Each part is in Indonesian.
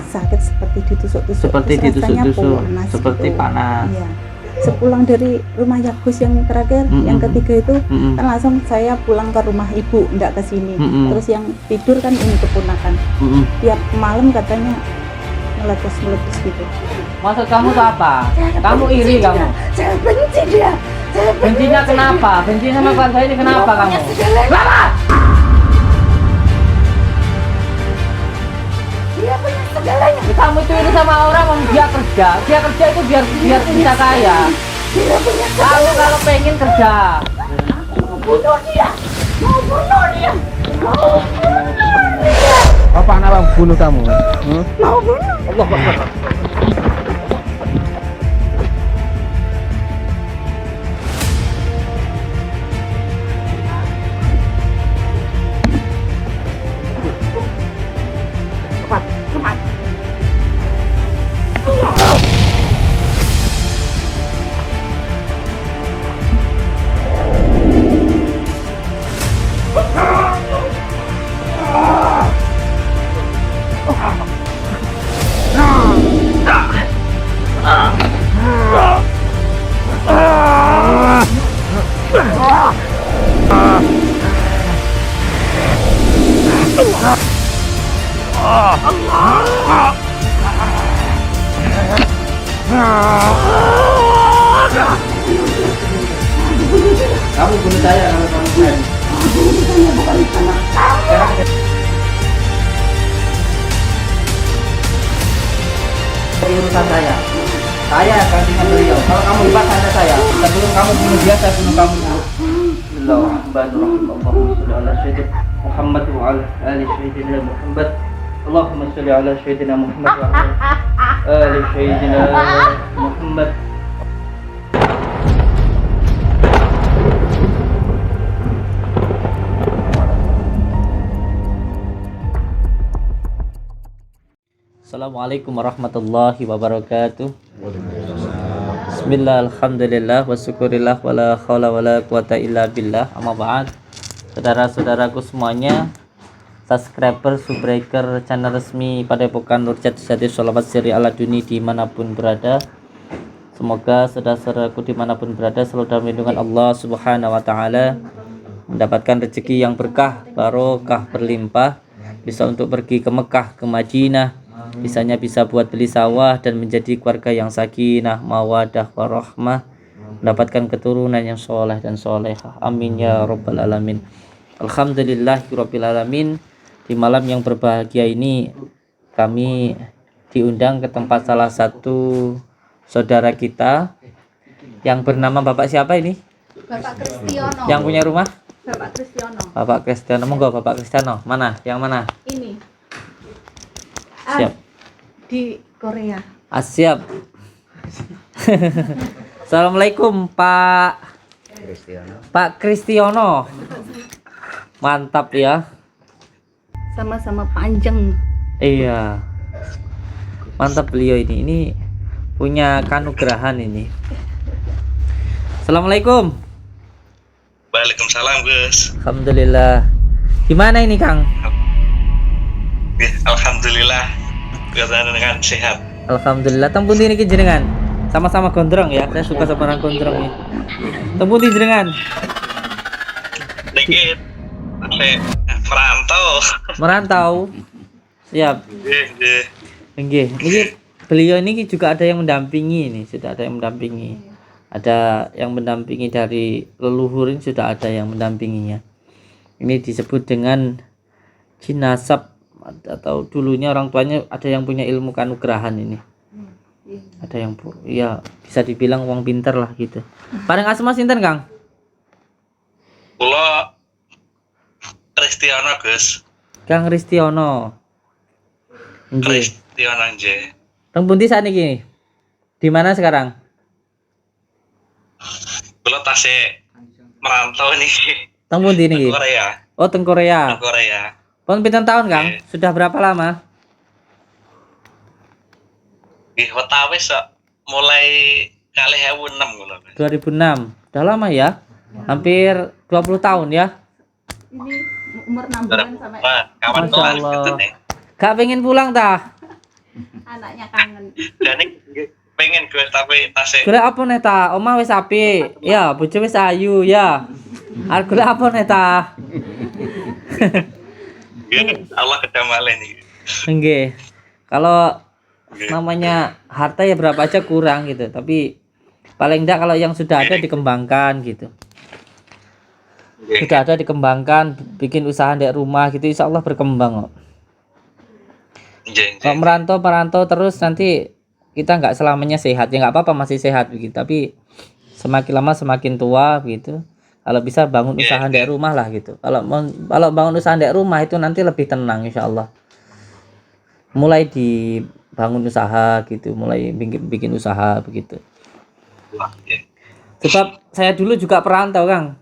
sakit seperti ditusuk-tusuk. Seperti Terus rasanya ditusuk-tusuk, panas seperti gitu. panas. Iya. Sepulang dari rumah Yagus yang terakhir, yang ketiga itu, kan langsung saya pulang ke rumah ibu, enggak ke sini. Terus yang tidur kan ini keponakan. Tiap malam katanya meletus-meletus gitu. Maksud kamu tuh apa? Kamu iri kamu? Saya benci dia. Bencinya kenapa? Benci sama keluarga ini kenapa kamu? Kenapa? Dia punya segalanya. Kamu itu iri sama orang, dia kerja itu biar bisa kaya. Dia punya Kamu kalau pengen kerja. mau bunuh dia. Mau bunuh dia. Mau bunuh dia. Apa anak bunuh kamu? Mau bunuh. Allah Akbar. Kamu bunuh saya kalau kamu berani. Ini urusan saya. Saya gantikan beliau. Kalau kamu hebat tanya saya. Sebelum kamu bunuh dia, saya bunuh kamu dulu. Bismillahirrahmanirrahim. Muhammad wa ala ali sayyidina Muhammad. Allahumma shalli ala sayyidina Muhammad wa ala ali sayyidina Muhammad. Assalamualaikum warahmatullahi wabarakatuh. Bismillah, alhamdulillah, wa syukurillah, wa la khawla wa la quwata illa billah. Amma ba'd. Saudara-saudaraku semuanya, subscriber, subbreaker channel resmi Padepokan Nurjat Sejati Sholawat Siri ala Duni dimanapun berada. Semoga saudara-saudaraku dimanapun berada selalu dalam lindungan Allah Subhanahu wa ta'ala, mendapatkan rezeki yang berkah, barokah, berlimpah, bisa untuk pergi ke Mekah, ke Madinah, bisanya bisa buat beli sawah dan menjadi keluarga yang sakinah, mawadah, warahmah, mendapatkan keturunan yang soleh dan solehah. Amin ya rabbal alamin. Alhamdulillahirabbil alamin. Di malam yang berbahagia ini kami diundang ke tempat salah satu saudara kita yang bernama Bapak siapa ini? Bapak Kristiono. Yang punya rumah? Bapak Kristiono. Bapak Kristiono. Monggo Bapak Kristiono. Mana? Yang mana? Ini. Siap. Di Korea. Siap. Assalamualaikum Pak Kristiono. Mantap ya. Sama-sama panjang. Iya. Mantap beliau ini. Ini punya kanugrahan ini. Assalamualaikum. Waalaikumsalam Gus. Alhamdulillah. Gimana ini Kang? Ya, alhamdulillah dengan sehat. Alhamdulillah. Tempun ini jenengan. Sama-sama gondrong ya. Saya suka sama orang gondrong ya. Tempun jenengan. Dikit. Saya Merantau. Siap. Nggih. Ini beliau ini juga ada yang mendampingi ini, sudah ada yang mendampingi. Ada yang mendampingi dari leluhur ini, sudah ada yang mendampinginya. Ini disebut dengan jinasab, atau dulunya orang tuanya ada yang punya ilmu kanugrahan ini. Ada yang ya bisa dibilang wong pinter lah gitu. Paling asma sinten Kang? Kula Kristiono Gus. Kang Kristiono. Nggih. Kristiono nggih. Teng pundi sakniki? Di mana sekarang? Kula tasih merantau nih. Teng pundi niki? Korea. Oh, teng Korea. Korea. Pon pinten tahun Kang? Sudah berapa lama? Nggih wetawis kok mulai 2006 kula. 2006. Udah lama ya? Hampir 20 tahun ya? Ini umur 6 bulan sampai Kawan Masya kelas Allah. gitu nih. Gak pengen pulang tah? Anaknya kangen. Dan pengen gue tapi tasnya Golek apa neta? Oma wis apik. Ya, bojo wis ayu ya. Arep golek apa neta? Allah kedamaian nih. Nggih. Kalau namanya harta ya berapa aja kurang gitu, tapi paling enggak kalau yang sudah ada dikembangkan gitu. Sudah ada dikembangkan, bikin usaha di rumah gitu, insya Allah berkembang kok. Kalau merantau terus nanti kita nggak selamanya sehat, ya nggak apa-apa masih sehat begitu, tapi semakin lama semakin tua gitu. Kalau bisa bangun usaha di rumah lah gitu. Kalau bangun usaha di rumah itu nanti lebih tenang insya Allah. Mulai dibangun usaha gitu, mulai bikin usaha begitu. Sebab saya dulu juga perantau Kang.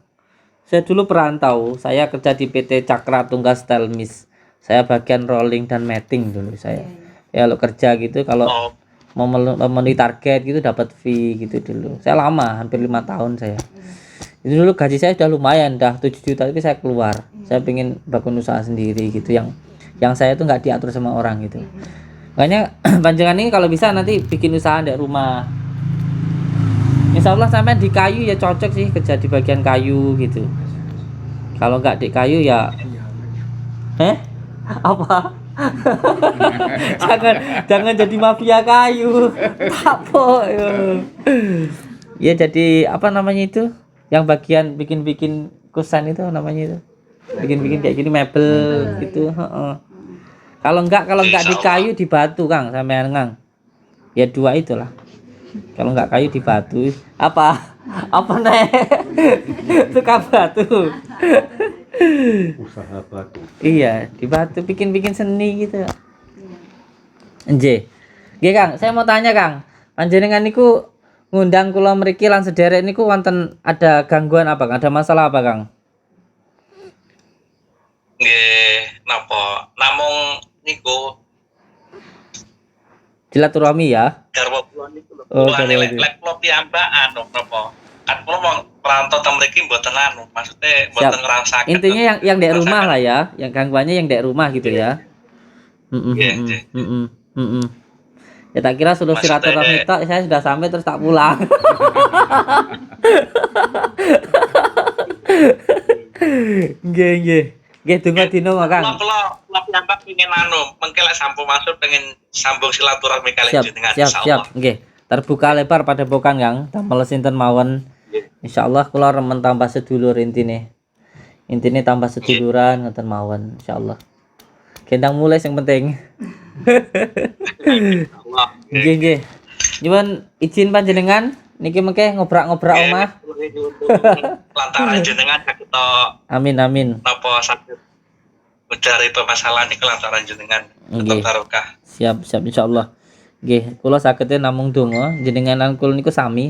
Saya kerja di PT Cakra Tunggal Stelmis. Saya bagian rolling dan matting dulu saya. Ya kalau kerja gitu kalau mau memenuhi target gitu dapat fee gitu dulu. Saya lama, hampir 5 tahun saya. Itu dulu gaji saya udah lumayan, dah 7 juta tapi saya keluar. Saya pengen bangun usaha sendiri gitu yang saya tuh nggak diatur sama orang gitu. Makanya panjangan ini kalau bisa nanti bikin usaha di rumah. Insya Allah sampai di kayu ya cocok sih kerja di bagian kayu gitu. Kalau nggak di kayu ya, apa? jangan jadi mafia kayu, tapo. Ya jadi apa namanya itu? Yang bagian bikin kusan itu namanya itu, bikin kayak gini mebel gitu. Kalau nggak di kayu di batu Kang, sampean Kang. Ya dua itulah. Kalau nggak kayu di batu apa nih tukang batu Usaha batu. iya di batu bikin seni gitu nggih Kang saya mau tanya Kang panjenengan niku ngundang kula mriki lan sederek niku wonten ada gangguan apa ada masalah apa Kang? Nggih napa namung niku Silaturahmi ya. garwa kula niku lho. Oh, Wah, garwa lek niku. kula piyambakan napa? Kan kula wong perantau teng mriki mboten anu, maksudnya mboten ngrasakaken. Intinya yang di rumah lah ya, yang gangguannya yang di rumah gitu ya. Ya tak kira sudah silaturahmi tok, saya sudah sampai terus tak pulang. Nggih tunggu dino Kang. Kula piyambak pengen anu, mengke lek sampun masuk pengen sambung silaturahmi kali jenengan Siap. insyaallah. Nggih. Terbuka lebar pada bokan Kang. Damel sinten mawon. Insyaallah kula remen tambah sedulur intine. Intine tambah seduluran ngoten mawon insyaallah. Gendang mulai yang penting. Allah. Nggih. Nyuwun izin panjenengan niki mengke ngobrak-ngobrak omah. Lantaran jenengan kita Amin. napa saged ujar itu masalah niku lantaran jenengan tetep barokah. Siap insyaallah. Nggih, kula saged namung donga jenengan kula niku sami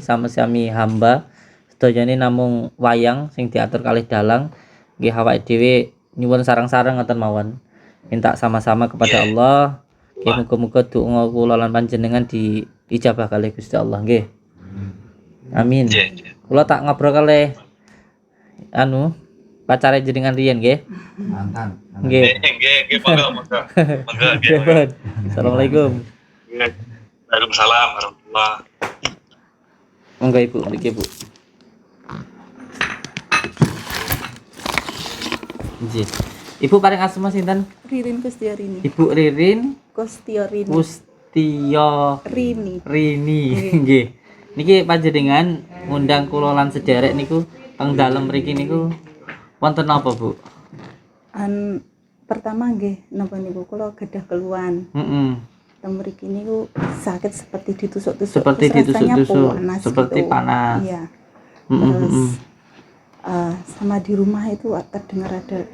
hamba. Sedayane namung wayang sing diatur kalih dalang. Nggih awake dhewe nyuwun sareng-sareng ngoten mawon. Minta sama-sama kepada Allah. Nggih muga-muga donga kula lan panjenengan diijabah kalih Gusti Allah nggih. Amin. Kula tak ngobrol kalih pacare jenengan riyen nggih. Mantan. Nggih. Nggih, monggo. Monggo nggih. Assalamualaikum. Waalaikumsalam warahmatullahi. Monggo Ibu, niki Bu. Nggih. Ibu paling asma sinten? Ririn Kustiorini. Ibu Ririn Kustiorini. Rini. Nggih. Niki panjenengan ngundang kula lan sederek niku teng dalem mriki niku wonten napa, Bu? Pertama nggih napa niku kula gadah keluhan. Teng mriki niku sakit seperti ditusuk-tusuk. Seperti terus rasanya ditusuk-tusuk, panas seperti gitu. panas. Iya. Terus sama di rumah itu terdengar ada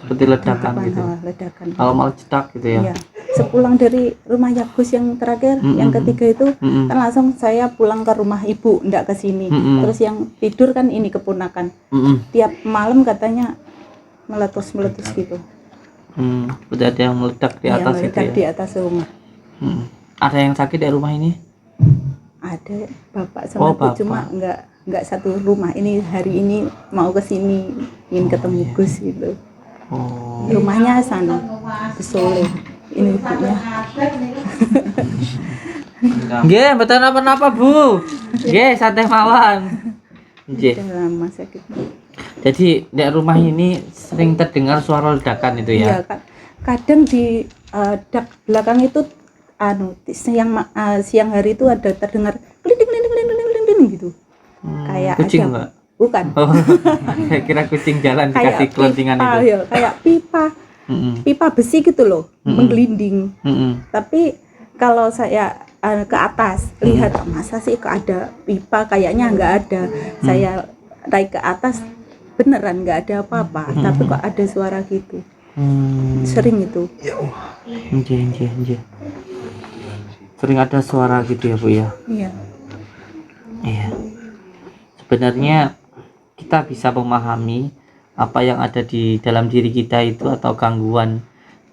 Seperti ledakan gitu. Ledakan. Kalau malah cetak gitu ya. Iya. Sepulang dari rumah Yagus yang terakhir, yang ketiga itu kan langsung saya pulang ke rumah ibu, ndak ke sini. Terus yang tidur kan ini keponakan. Tiap malam katanya meletus gitu. Udah ada yang meledak di atas itu meledak ya. di atas rumah. Ada yang sakit di rumah ini? Ada bapak sama ibu, cuma nggak satu rumah. Ini hari ini mau ke sini ingin ketemu Gus gitu. Rumahnya sana di Solo. ini ibunya. Nggih, mboten napa-napa, Bu. Nggih, santai mawon. Nggih. Udah lama sakit. Jadi di rumah ini sering terdengar suara ledakan itu Iya ya. kan. Kadang di dak belakang itu siang hari itu ada terdengar kling gitu. Kayak Kucing ada enggak? bukan. Oh, saya kira kucing jalan dikasih Kayak kelontingan pipa, itu. ya, kayak pipa Mm-mm. pipa besi gitu loh, menggelinding. Mm-mm. Tapi kalau saya ke atas lihat, masa sih kok ada pipa, kayaknya nggak ada. Saya naik ke atas beneran nggak ada apa-apa, tapi kok ada suara gitu. Sering itu. Nggih. Sering ada suara gitu ya, Bu ya. Iya. Iya. Sebenarnya kita bisa memahami apa yang ada di dalam diri kita itu atau gangguan.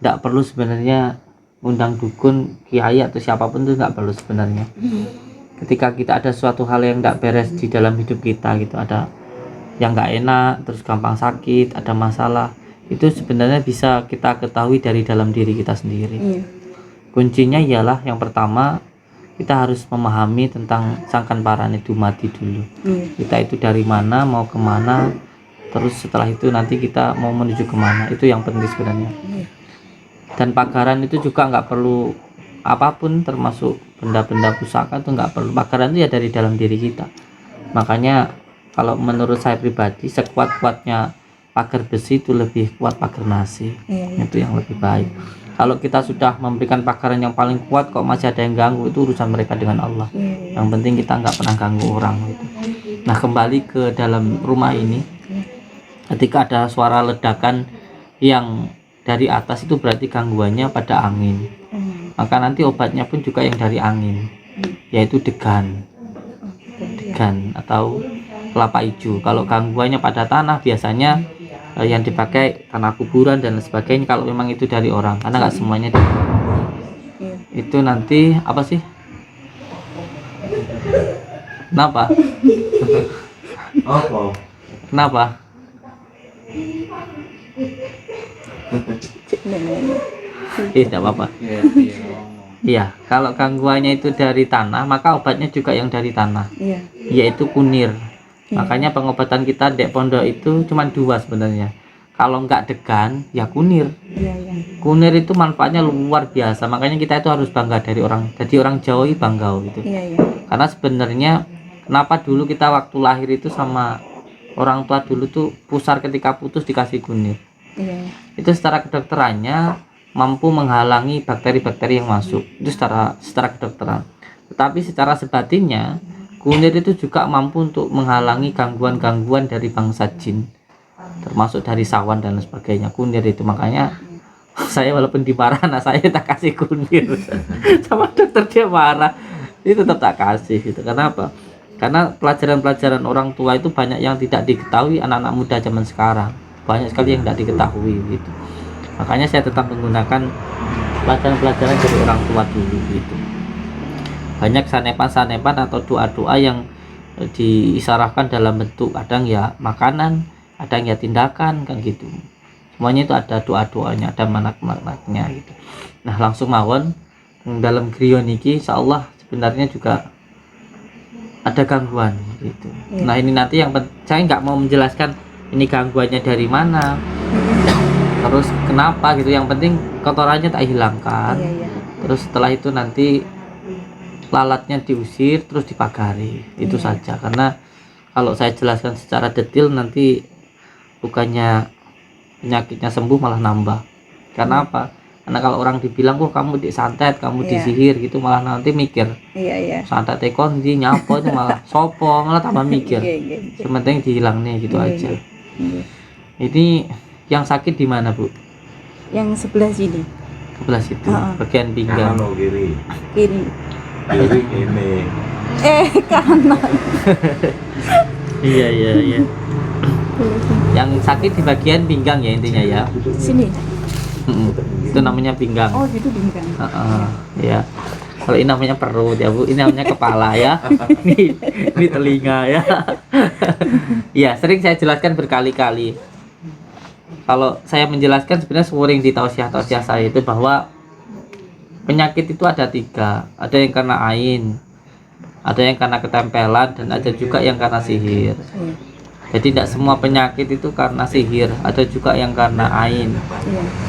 Nggak perlu sebenarnya undang dukun, kiai atau siapapun itu nggak perlu sebenarnya. Ketika kita ada suatu hal yang nggak beres di dalam hidup kita gitu, ada yang nggak enak, terus gampang sakit, ada masalah, itu sebenarnya bisa kita ketahui dari dalam diri kita sendiri. Iya. Kuncinya ialah yang pertama, kita harus memahami tentang sangkan parane dumadi dulu. Iya. Kita itu dari mana, mau kemana, terus setelah itu nanti kita mau menuju kemana, itu yang penting sebenarnya. Iya. Dan pagaran itu juga nggak perlu apapun, termasuk benda-benda pusaka itu nggak perlu. Pagaran itu ya dari dalam diri kita. Makanya kalau menurut saya pribadi, sekuat-kuatnya pagar besi itu lebih kuat pagar nasi. Iya. Itu yang lebih baik. Kalau kita sudah memberikan pagaran yang paling kuat kok masih ada yang ganggu, itu urusan mereka dengan Allah. Iya. Yang penting kita nggak pernah ganggu orang gitu. Nah, kembali ke dalam rumah ini, ketika ada suara ledakan yang dari atas itu berarti gangguannya pada angin. Maka nanti obatnya pun juga yang dari angin, yaitu degan atau kelapa hijau. Kalau gangguannya pada tanah, biasanya yang dipakai tanah kuburan dan sebagainya. Kalau memang itu dari orang, karena nggak semuanya Iya. itu nanti apa sih? Kenapa? Kenapa? Tidak apa-apa. Iya, kalau gangguannya itu dari tanah, maka obatnya juga yang dari tanah, Iya. yaitu kunir. Iya. Makanya pengobatan kita di pondok itu cuma dua sebenarnya. Kalau nggak degan, ya kunir. Iya. Iya. Kunir itu manfaatnya luar biasa. Makanya kita itu harus bangga dari orang. Jadi orang Jawa itu bangga gitu. Iya. Iya. Karena sebenarnya kenapa dulu kita waktu lahir itu sama orang tua dulu tuh pusar ketika putus dikasih kunir. Iya. Itu secara kedokterannya mampu menghalangi bakteri-bakteri yang masuk. Itu secara kedokteran. Tetapi secara sebatinnya kunir itu juga mampu untuk menghalangi gangguan-gangguan dari bangsa jin, termasuk dari sawan dan sebagainya. Kunir itu, makanya saya walaupun dimarah anak saya tak kasih kunir sama dokter, dia marah itu tetap tak kasih gitu. Karena apa? Karena pelajaran-pelajaran orang tua itu banyak yang tidak diketahui anak-anak muda zaman sekarang, banyak sekali yang tidak diketahui gitu. Makanya saya tetap menggunakan pelajaran-pelajaran dari orang tua dulu gitu. Banyak sanepan-sanepan atau doa-doa yang diisarahkan dalam bentuk kadang ya makanan, kadang ya tindakan kan gitu. Semuanya itu ada doa-doanya, ada manak-manaknya gitu. Nah, langsung mawon dalam griya niki insyaallah sebenarnya juga ada gangguan gitu. Nah, ini nanti yang saya nggak mau menjelaskan ini gangguannya dari mana, terus kenapa gitu. Yang penting kotorannya tak hilangkan. Iya. Iya. Terus setelah itu nanti lalatnya diusir, terus dipagari. Itu saja. Karena kalau saya jelaskan secara detail nanti bukannya penyakitnya sembuh malah nambah. Karena apa? Karena kalau orang dibilang kok kamu disantet, kamu disihir gitu, malah nanti mikir Iya. santet tekon di nyapo itu malah sopo, malah tambah mikir. Iya. Yang penting dihilang nih gitu Iya, aja. Iya. Ini yang sakit di mana, Bu? Yang sebelah sini, Sebelah situ, bagian pinggang. kiri. Kiri ini. Kanan. Iya. Yang sakit di bagian pinggang ya intinya ya. Sini. Itu namanya pinggang. Oh, gitu pinggang. Ya. Kalau ini namanya perut ya, Bu. Ini namanya kepala ya. Ini telinga ya. Ya, sering saya jelaskan berkali-kali. Kalau saya menjelaskan sebenarnya sering di tausiah saya itu bahwa penyakit itu ada 3, ada yang karena ain, ada yang karena ketempelan, dan ada juga yang karena sihir. Jadi tidak semua penyakit itu karena sihir, ada juga yang karena ain,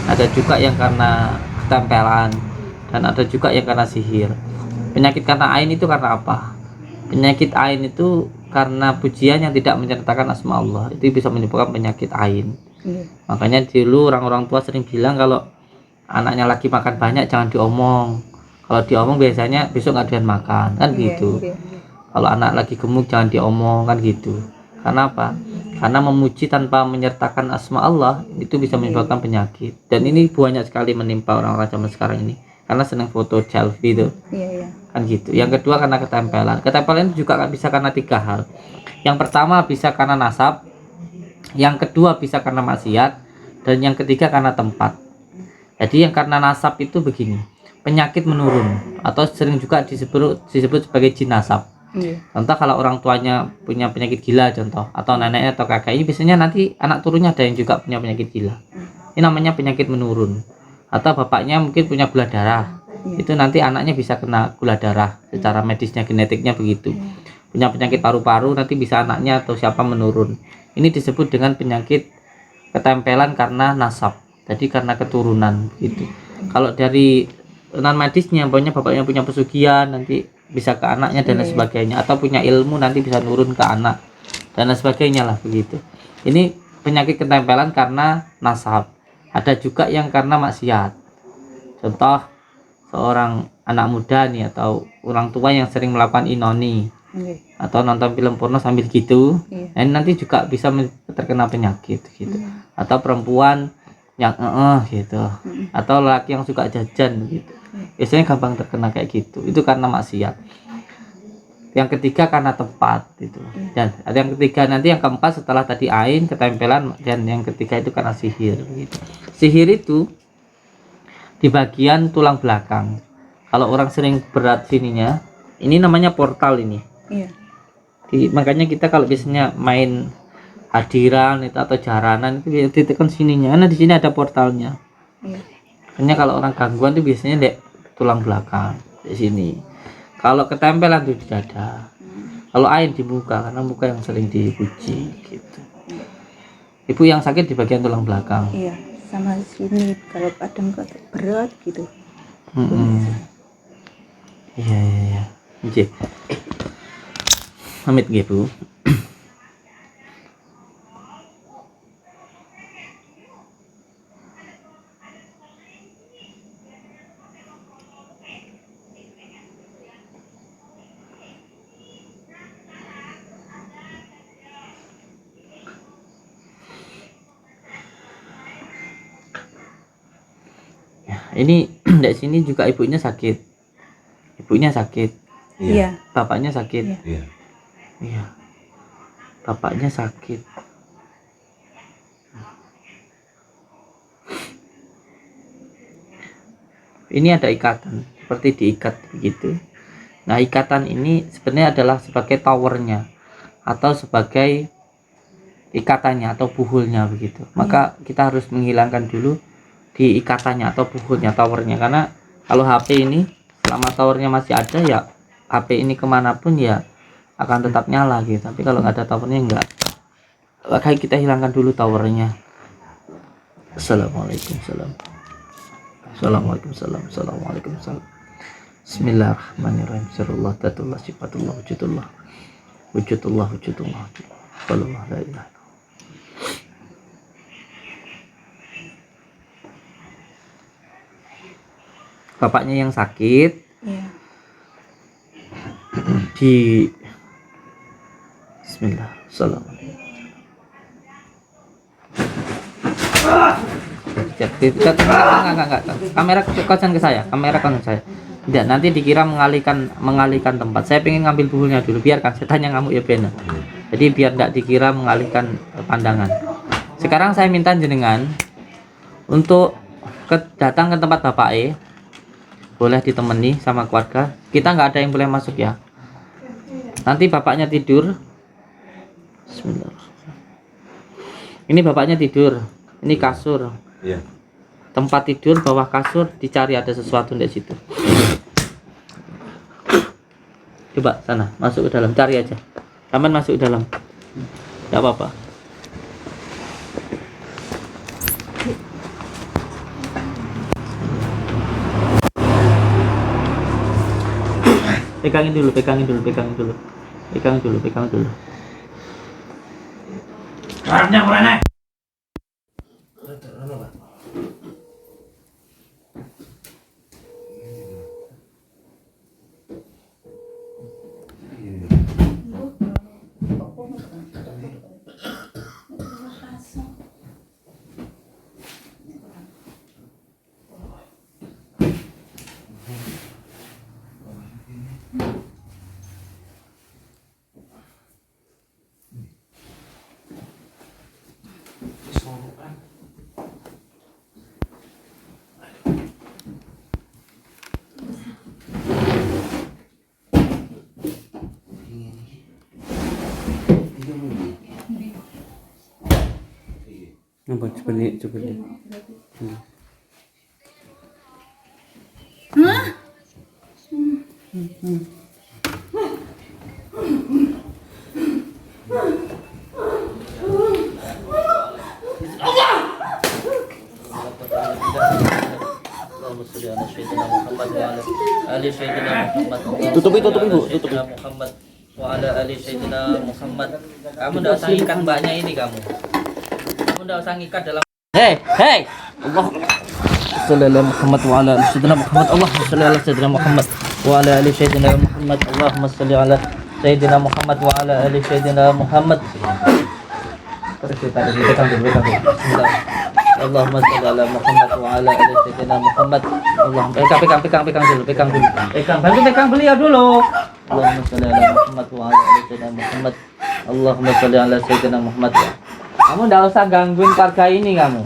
ada juga yang karena ketempelan, dan ada juga yang karena sihir. Penyakit karena ain itu karena apa? Penyakit ain itu karena pujian yang tidak menyertakan asma Allah, itu bisa menyebabkan penyakit ain. Makanya dulu orang-orang tua sering bilang kalau anaknya lagi makan banyak jangan diomong. Kalau diomong biasanya besok nggak doyan makan, kan gitu. Kalau anak lagi gemuk jangan diomong, kan gitu. Karena apa? Karena memuji tanpa menyertakan asma Allah itu bisa menyebabkan penyakit. Dan ini banyak sekali menimpa orang-orang zaman sekarang ini karena senang foto selfie itu. Kan gitu. Yang kedua karena ketempelan. Ketempelan itu juga bisa karena 3 hal. Yang pertama bisa karena nasab, yang kedua bisa karena maksiat, dan yang ketiga karena tempat. Jadi yang karena nasab itu begini, penyakit menurun atau sering juga disebut sebagai jin nasab. Contoh kalau orang tuanya punya penyakit gila contoh, atau neneknya atau kakaknya, biasanya nanti anak turunnya ada yang juga punya penyakit gila. Ini namanya penyakit menurun. Atau bapaknya mungkin punya gula darah, itu nanti anaknya bisa kena gula darah, secara medisnya genetiknya begitu. Punya penyakit paru-paru nanti bisa anaknya atau siapa menurun. Ini disebut dengan penyakit ketempelan karena nasab, jadi karena keturunan gitu. Kalau dari non medisnya, pokoknya bapaknya punya pesugihan nanti bisa ke anaknya dan lain sebagainya, atau punya ilmu nanti bisa nurun ke anak dan lain sebagainya lah begitu. Ini penyakit ketempelan karena nasab. Ada juga yang karena maksiat. Contoh seorang anak muda nih atau orang tua yang sering melakukan inoni atau nonton film porno sambil gitu, nah ini nanti juga bisa terkena penyakit gitu. Atau perempuan yang gitu, atau laki yang suka jajan gitu, biasanya gampang terkena kayak gitu. Itu karena maksiat. Yang ketiga karena tempat itu, dan ada yang ketiga nanti yang keempat setelah tadi ain, ketempelan, dan yang ketiga itu karena sihir gitu. Sihir itu di bagian tulang belakang. Kalau orang sering berat sininya, ini namanya portal ini. Makanya kita kalau biasanya main hadiran itu atau jaranan itu ditekan sininya, karena di sini ada portalnya. Hanya kalau orang gangguan itu biasanya di tulang belakang di sini. Kalau ketempelan itu di dada. Kalau ain di muka, karena muka yang sering dipuji gitu. Ibu yang sakit di bagian tulang belakang. Iya, sama sini kalau kadang berat gitu. Iya. Oke. Pamit gitu. Ini dari sini juga ibunya sakit. Iya. Bapaknya sakit. Iya. Iya. Bapaknya sakit. Ini ada ikatan, seperti diikat begitu. Nah, ikatan ini sebenarnya adalah sebagai towernya atau sebagai ikatannya atau buhulnya begitu. Maka kita harus menghilangkan dulu di ikatannya atau buhulnya, towernya, karena kalau HP ini selama towernya masih ada ya HP ini kemanapun ya akan tetap nyala gitu. Tapi kalau nggak ada towernya enggak, maka kita hilangkan dulu towernya. Assalamualaikum salam. Bismillahirrahmanirrahim. Sirullah tatullah sifatullah wujudullah wallah la ilaha. Bapaknya yang sakit di Bismillah. Assalamualaikum. Enggak. Kamera konsen ke saya. Tidak, nanti dikira mengalihkan tempat. Saya pengen ngambil buhulnya dulu, biarkan setannya ngamuk ya benar. Jadi biar tidak dikira mengalihkan pandangan. Sekarang saya minta jenengan untuk datang ke tempat bapak boleh ditemani sama keluarga. Kita nggak ada yang boleh masuk ya. Nanti bapaknya tidur. Bismillah. Ini bapaknya tidur. Ini kasur. Iya. tempat tidur bawah kasur dicari ada sesuatu di situ. Coba sana masuk ke dalam, cari aja. Taman masuk ke dalam. Enggak apa-apa. Pegangin dulu. Caranya mana? Nampak coba nih. Tutup Bu. Muhammad wa ala ali sayyidina Muhammad. Kamu enggak usah ikat mbaknya ini kamu. Kamu enggak usah ngikat dalam. Hei. Allah. Sallallahu Muhammad wa ala ali sayyidina Muhammad. Allah salli ala sayyidina Muhammad wa ala ali sayyidina Muhammad. Allahumma salli ala sayyidina Muhammad wa ala ali sayyidina Muhammad. Bismillah. Allahumma shalli ala Muhammad wa ala ali sayyidina Muhammad. Allahumma pegang dulu. Pegang beliau dulu. Allahumma shalli ala Muhammad wa ala ali sayyidina Muhammad. Allahumma shalli ala sayyidina Muhammad. Kamu enggak usah gangguin keluarga ini kamu.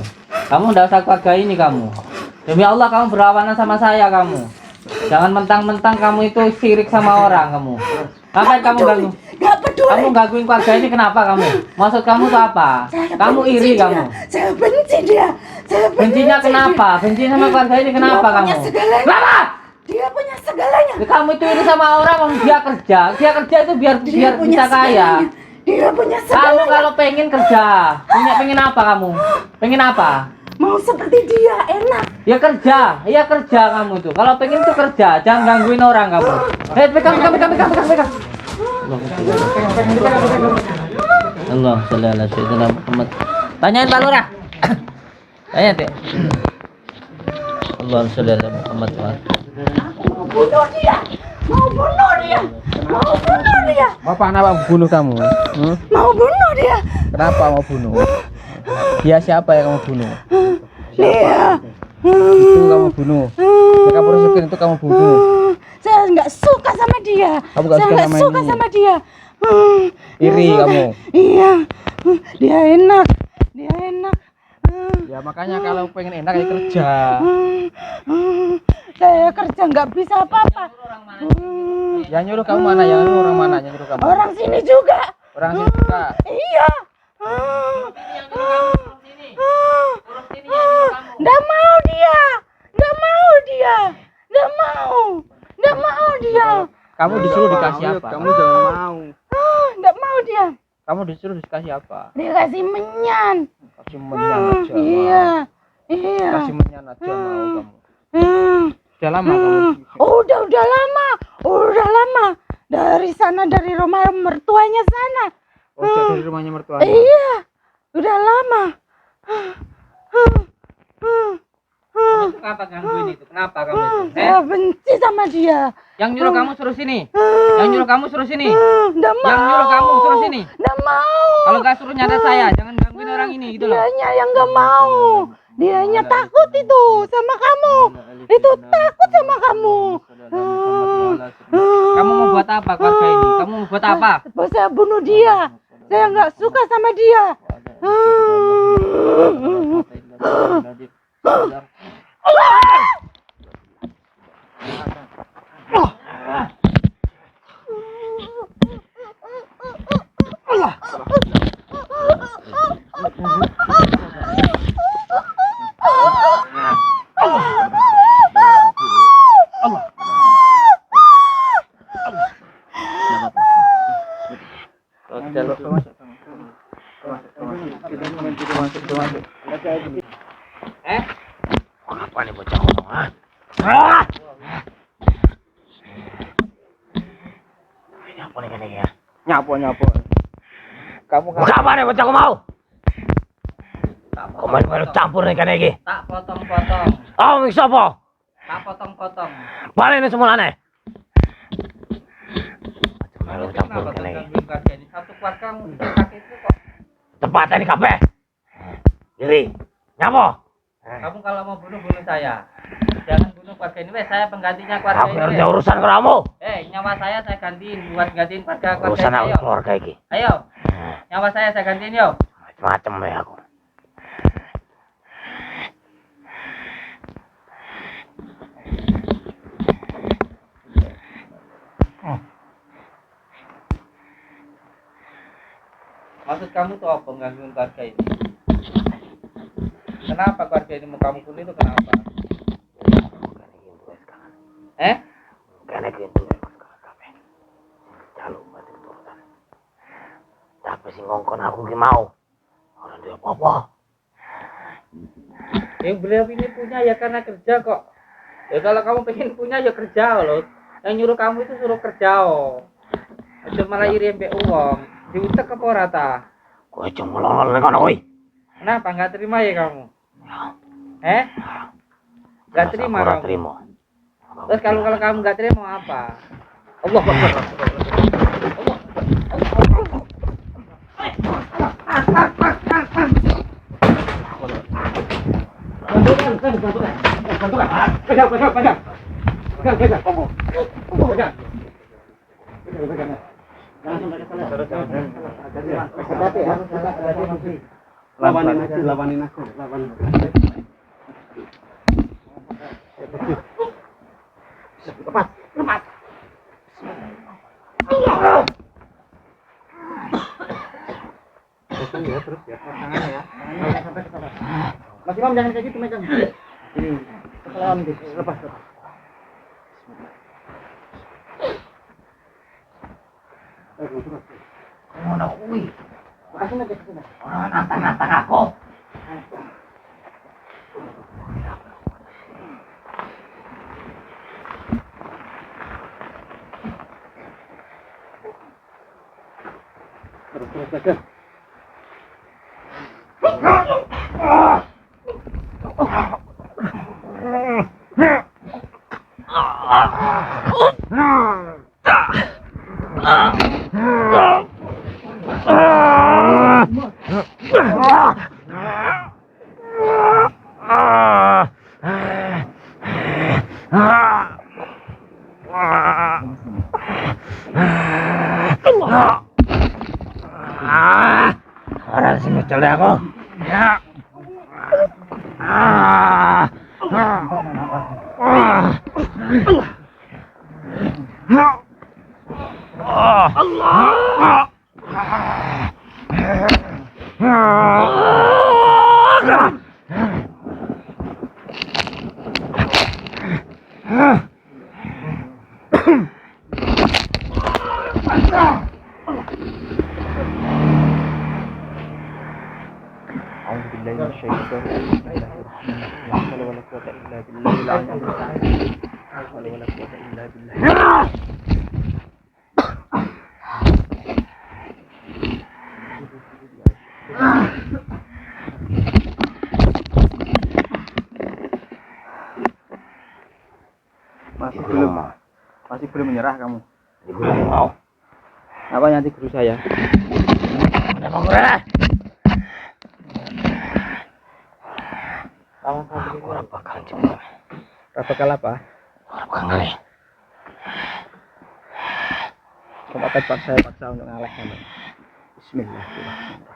Demi Allah kamu berlawanan sama saya kamu. Jangan mentang-mentang kamu itu sirik sama orang kamu. Ngapain kamu ganggu? Kamu gangguin keluarga ini kenapa kamu? Maksud kamu tuh apa? Kamu iri kamu. Saya benci dia. Bencinya kenapa? Benci sama keluarga ini kenapa kamu? Kenapa? Dia punya segalanya. Kamu itu iri sama orang, dia kerja itu biar bisa kaya. Dia punya Kamu segalanya. kalau pengen kerja, pengen apa kamu? Pengen apa? Mau seperti dia, enak. Ya kerja kamu tuh. Kalau pengen tuh kerja, jangan gangguin orang kamu. Pegang. Allah sallallahu alaihi wasallam Muhammad. Tanyain Pak Lurah. Tanya deh. Allah sallallahu alaihi Muhammad. Mau bunuh dia. Bapak kenapa bunuh kamu? Mau bunuh dia. Kenapa mau bunuh? Dia siapa yang kamu bunuh? Dia. Itu kamu bunuh. Yang kamu rasukin itu kamu bunuh. Saya nggak suka sama dia. Kamu nggak Saya suka nggak sama suka ini? sama dia. Iri Nggak suka. kamu. Iya. Dia enak. Ya makanya kalau pengen enak ya kerja. Saya kerja nggak bisa apa-apa. Yang nyuruh kamu mana? Yang nyuruh orang mana? Yang nyuruh kamu? Orang sini juga. Orang sini juga. Iya. Nggak mau dia. Kamu disuruh dikasih apa? Kamu jangan mau. Nggak mau dia. Kamu disuruh dikasih apa? Dikasih menyan. Kasih menyan aja. Iya. Kasih menyan aja mau kamu. Udah lama kamu. Udah lama. Dari sana, dari rumah mertuanya sana. Oh, dari rumahnya mertuanya. Iya. Udah lama. Kenapa gangguin itu? Kenapa kamu itu? Saya benci sama dia. Yang nyuruh kamu suruh sini. Nggak mau. Yang nyuruh kamu suruh sini. Nggak mau. Kalau nggak suruh nyadar saya, jangan gangguin orang ini gitu loh. Dianya yang nggak mau. Dianya takut itu sama kamu. Itu takut sama kamu. Kamu mau buat apa keluarga ini? Kamu mau buat apa? Saya bunuh dia. Saya nggak suka sama dia. Nyapu nih kene ya. Nyapu. Kamu Buka apa nih bocah mau? Tak Kok main campur nih kene iki? Tak potong-potong. Oh, wis sapa? Tak potong-potong. Balik ini semulane. Lalu Main campur kenapa kene iki. terganggu keluarga ini? Satu keluarga pakai itu kok. Cepat ini kabeh. Diri. Nyapo? Kamu kalau mau bunuh saya. Jangan bunuh keluarga ini, weh. Saya penggantinya keluarga Aku ini. ngerti urusan kamu. Nyawa saya gantiin buat gantiin keluarga Urusan ini. aku Ayo. keluarga iki. Ayo. Nyawa saya gantiin yo. Macam-macam ya aku. Maksud kamu tuh apa mengganggu keluarga ini? Kenapa keluarga ini mau kamu bunuh itu kenapa? Kene gitu kabeh. Jaluk mati turutan. Tapi sing ngongkon aku ki mau. Ora duwe apa-apa. Yang beliau ini punya ya karena kerja kok. Ya kalau kamu pengen punya ya kerja loh. Yang nyuruh kamu itu suruh kerja oh. Itu malah iri mbek uang. Diutek apa rata? Kowe cuma lolol nek kono kowe. Kenapa nggak terima ya kamu? Nggak terima Ora kamu. terima. Terus kalau kamu nggak terima mau apa? Allah Akbar. Lawanin aku. Lepas. Terus ya. Tangannya ya. Sampai ke sana. Mas Imam jangan kayak gitu megang. Ini. Lepas. Ngono kuwi. Langsung aja ke sana. Ora nantang-nantang aku. Terus saja. Orang sini cel aku. Ya. Masih belum menyerah kamu. Belum mau. Apa nanti guru saya? Emang gue. Ora bakal jebol. Ora bakal apa? Ora bakal ngale. Kamu akan paksa untuk ngalah kamu. Bismillahirrahmanirrahim.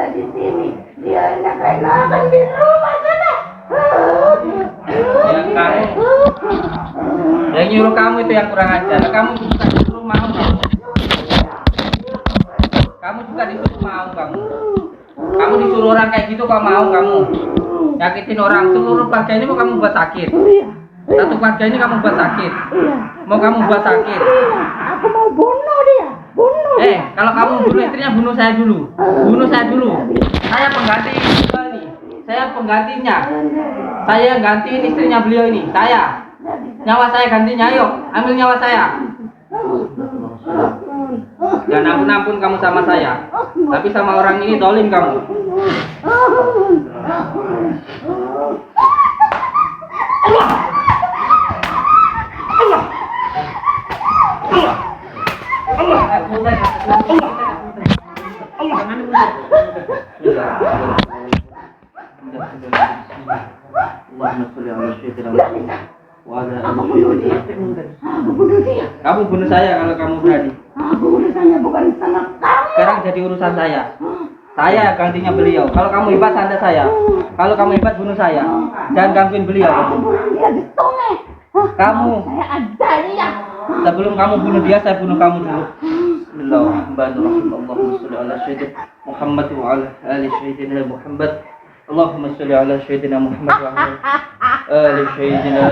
Di sini dia enak-enakan di rumah sana. Yang nyuruh kamu itu yang kurang ajar. Kamu juga disuruh mau kamu. Kamu juga disuruh mau kamu. Kamu disuruh orang kayak gitu kok mau kamu. Nyakitin orang, seluruh keluarga ini mau kamu buat sakit. Satu keluarga ini kamu buat sakit. Mau kamu buat sakit. Aku mau bunuh dia. Bunuh. Kalau kamu bunuh istrinya, bunuh saya dulu. Bunuh saya dulu. Saya pengganti beliau ini. Saya penggantinya. Saya yang gantiin istrinya beliau ini. Saya. Nyawa saya gantinya, ayo. Ambil nyawa saya. Jangan ampun-ampun kamu sama saya. Tapi sama orang ini dolim kamu. Kamu bunuh saya kalau kamu berani. Aku urusannya bukan sama kamu. Sekarang jadi urusan saya. Saya gantinya beliau. Kalau kamu hebat, anda saya. Kalau kamu hebat, bunuh saya. Jangan gangguin beliau. Dia di sungai. Kamu. Saya ada dia. Sebelum kamu bunuh dia, saya bunuh kamu dulu. Bismillahirrahmanirrahim. Allahumma sholli ala sayyidina Muhammad wa ala ali sayyidina Muhammad. Allahumma sholli ala sayyidina Muhammad wa ala ali sayyidina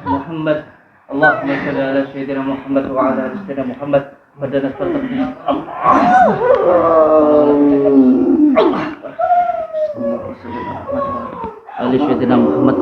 Muhammad. Allahumma sholli ala sayyidina Muhammad wa ala ali sayyidina Muhammad. Badana sallallahu alaihi sayyidina Muhammad.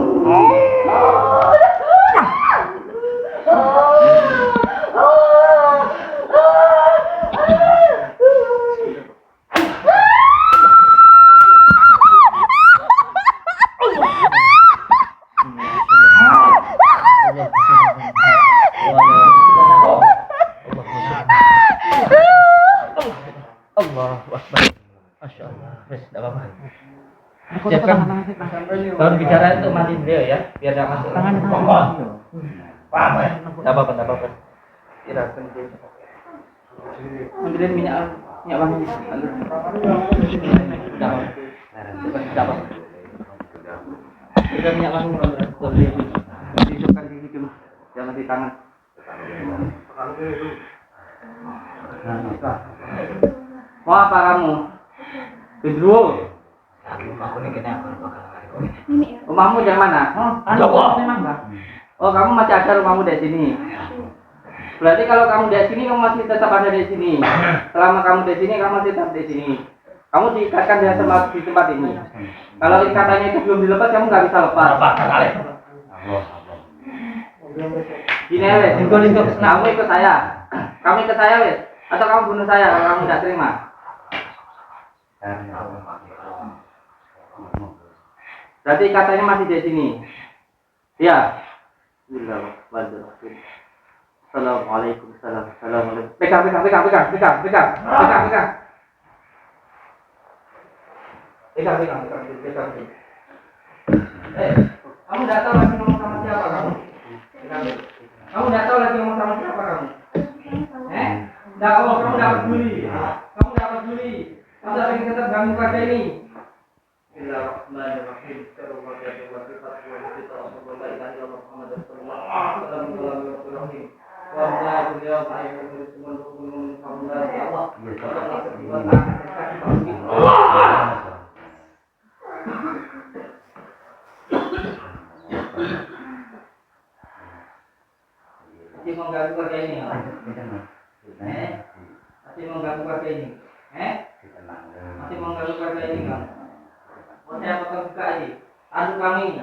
Allahu Akbar. Masya Allah. Wes, tidak apa-apa. Siapkan. Kalau bicara itu mandi beliau ya, biar tidak masuk. Tangan. Apa ya? Tidak apa-apa, tidak apa-apa. Tirakan dia. Ambilin minyak wangi. Tidak apa-apa. Tidak minyak wangi. Dihidupkan di situ, jangan di tangan. Mau apa kamu? Gendruwo. Rumahmu di mana? Oh, kamu masih ada rumahmu di sini. Berarti kalau kamu di sini, kamu masih tetap ada di sini. Selama kamu di sini, kamu masih tetap di sini. Kamu diikatkan di tempat ini. Kalau ikatannya itu belum dilepas, kamu nggak bisa lepas. Gini wes, kamu ikut saya. Kamu ikut saya wes. Atau kamu bunuh saya kalau kamu tidak terima. Berarti katanya masih di sini. Ya. Bismillahirrahmanirrahim. Assalamualaikum. Assalamualaikum. Pegang. Kamu tidak tahu lagi ngomong sama siapa kamu? Kamu tidak tahu lagi ngomong sama siapa kamu? Kamu tidak peduli. Kamu tidak ingin tetap ganggu keluarga ini. Bismillahirrahmanirrahim. Masih mengganggu keluarga ini. Masih mengganggu keluarga ini. Masih mengganggu keluarga ini kamu. Mau saya potong buka ini. Tanduk kami.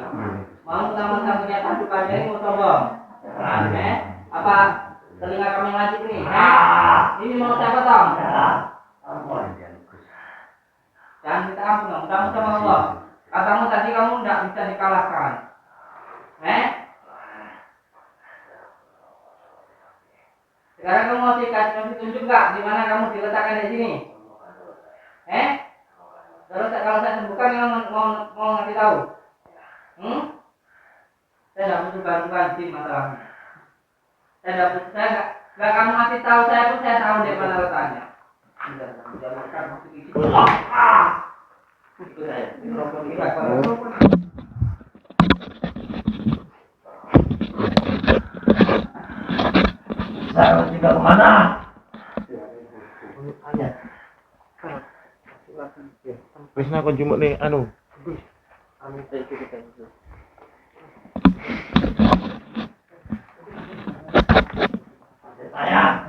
Mau sama-samanya tanduk aja ini mau tolong. Apa telinga kami wajib nih? Ini mau saya potong. Jangan minta ampun dong. Kamu sama Allah. Katamu tadi kamu tidak bisa dikalahkan. Sekarang kamu mau tunjuk nggak di mana kamu diletakkan di sini? Terus kalau saya sembuhkan kamu mau ngasih tahu? Saya nggak butuh bantuan tim masalahnya. Saya nggak kamu ngasih tahu saya pun saya tahu di mana letaknya. Saya tinggal kemana? Wis nak kon jumuk nih anu. Saya.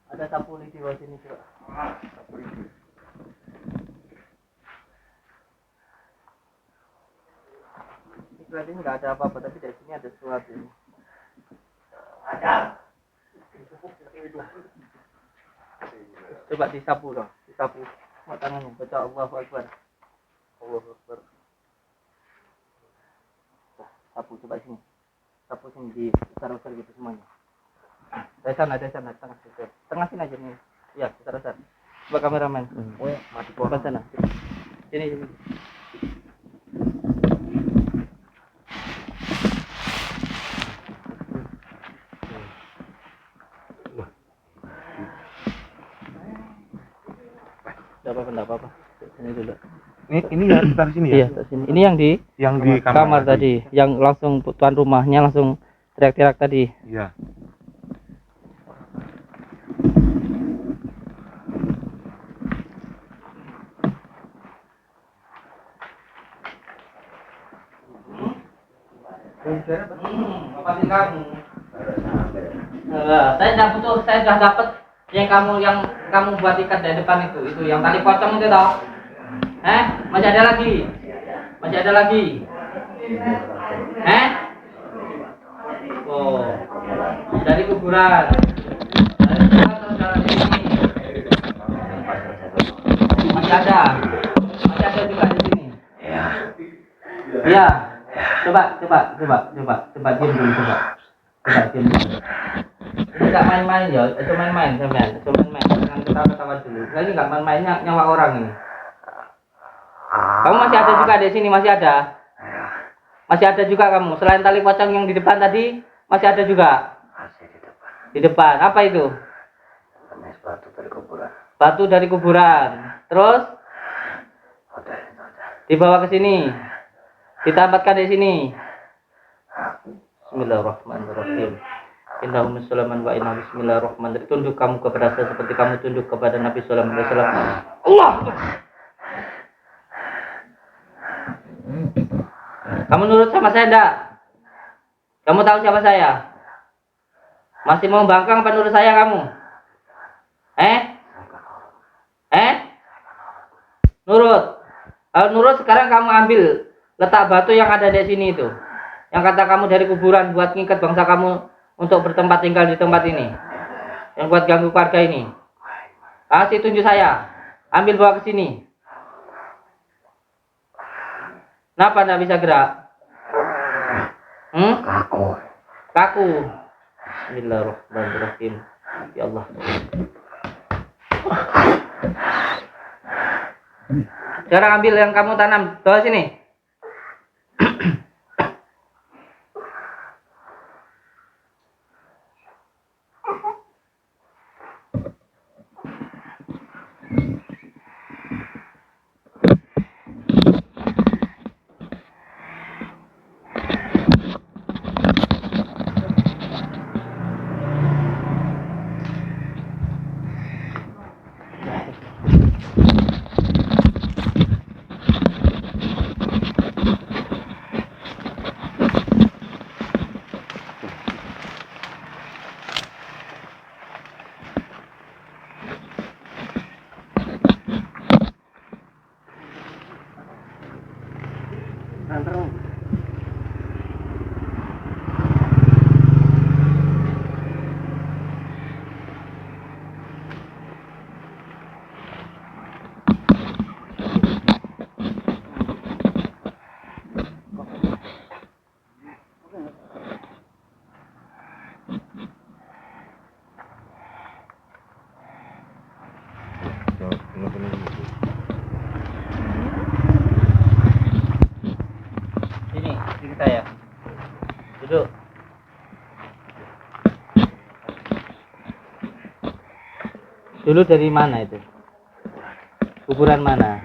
Ada sapu di bawah sini coba. Berarti nggak ada apa-apa, tapi dari sini ada sesuatu. Ada. Coba disapu dong, disapu. Mau tangannya, baca Allahu Akbar. Allahu Akbar. Sapu coba sini. Sapu sini di besar-besar gitu semuanya. Dari sana, tengah sini aja nih. Ya, besar-besar. Coba kameramen. Mati Coba sana. Sini. Enggak apa-apa. Sini dulu. Ini ya dari sini ya. Iya, dari sini. Ini yang di kamar tadi, yang langsung tuan rumahnya langsung teriak-teriak tadi. Iya. Ngapain kamu? Saya sudah dapat yang kamu buat ikat dari depan itu yang tali pocong itu toh. Masih ada lagi. Oh, dari kuburan. Dari sini. Masih ada juga di sini. Iya. Coba diam dulu coba diam dulu. Ini nggak main-main ya, itu main-main sampean, jangan ketawa-ketawa dulu. Ini nggak main-mainnya nyawa orang ini. Kamu masih ada juga di sini, masih ada juga kamu. Selain tali pocong yang di depan tadi, masih ada juga. Masih di depan. Di depan apa itu? Batu dari kuburan. Terus dibawa ke sini. Ditempatkan di sini. Bismillahirrahmanirrahim. Innahum Sulaiman wa inna bismillahirrahmanirrahim. Tunduk kamu kepada saya seperti kamu tunduk kepada Nabi Sulaiman alaihi salam. Allah. Kamu nurut sama saya enggak? Kamu tahu siapa saya? Masih mau bangkang apa nurut saya kamu? Nurut. Kalau nurut sekarang kamu ambil letak batu yang ada di sini itu. Yang kata kamu dari kuburan buat ngikat bangsa kamu untuk bertempat tinggal di tempat ini. Yang buat ganggu keluarga ini. Kasih tunjuk saya. Ambil bawa ke sini. Kenapa enggak bisa gerak? Kaku. Bismillahirrahmanirrahim. Ya Allah. Sekarang ambil yang kamu tanam. Bawa sini. Sini saya. Duduk. Dulu dari mana itu? Kuburan mana?